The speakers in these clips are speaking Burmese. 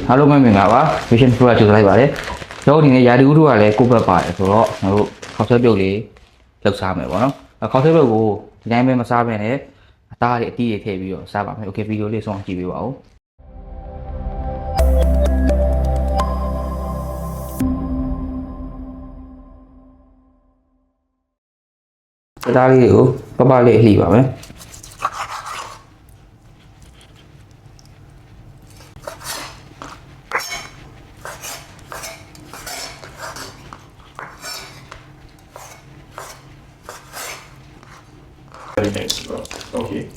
အားလုံးပဲမင်္ဂလာပါ Vision Pro ကကြိုဆိုလိုက်ပါတယ်ကျွန်တော်ဒီနေ့ရာသီဥတုကလည်းကိုယ့်ဘက်ပါတယ်ဆိုတော့ကျွန်တော်တို့ခေါက်ဆွဲပြုတ်လေးလောက်စားမယ်ပေါ့နော်ခေါက်ဆွဲပြုတ်ကိုဒီတိုင်းပဲမစားဘဲနဲ့အသားတွေအတီးတွေထည့်ပြီးတော့စားပါမယ် Okay ဗီဒီယိုလေးဆုံးအောင်ကြည့်ပေးပါဦးအသားလေးကိုပပလေးလှီပါမယ်Very nice, bro. Okay.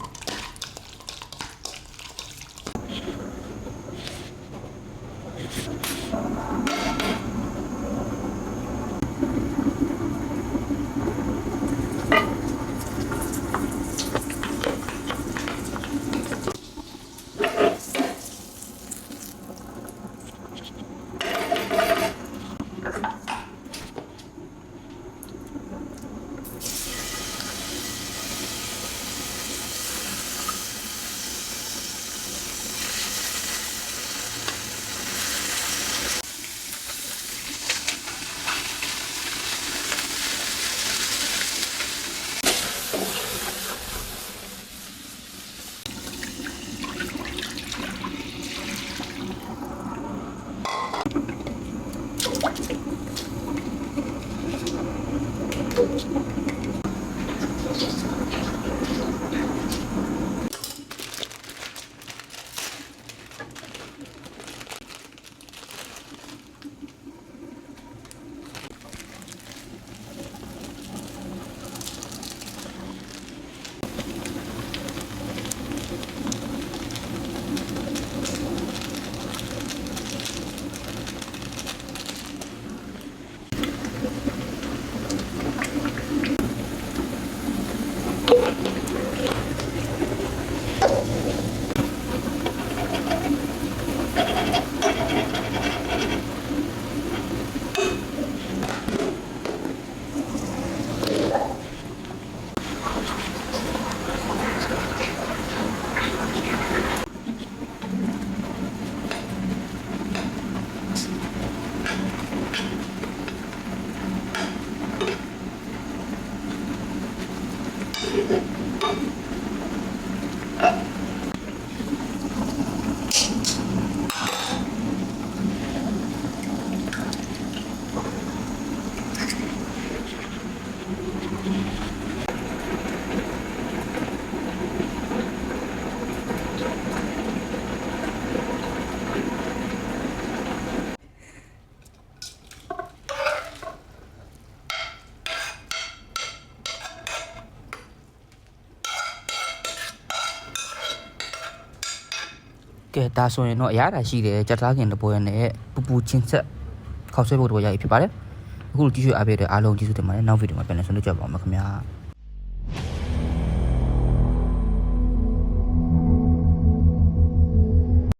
ကဲဒါဆိုရင်တော့အရသာရှိတယ်ကြက်သားခင်တပွဲနဲ့ပူပူချင်းဆက်ခေါက်ဆွဲဖို့တော့ရပြီဖြစ်ပါတယ်အခုကြည့်ရအားပေးတဲ့အားလုံးကျေးဇူးတင်ပါတယ်နောက်ဗီဒီယိုမှာပြန်လည်ဆုံတွေ့ကြပါဦးမယ်ခင်ဗျာ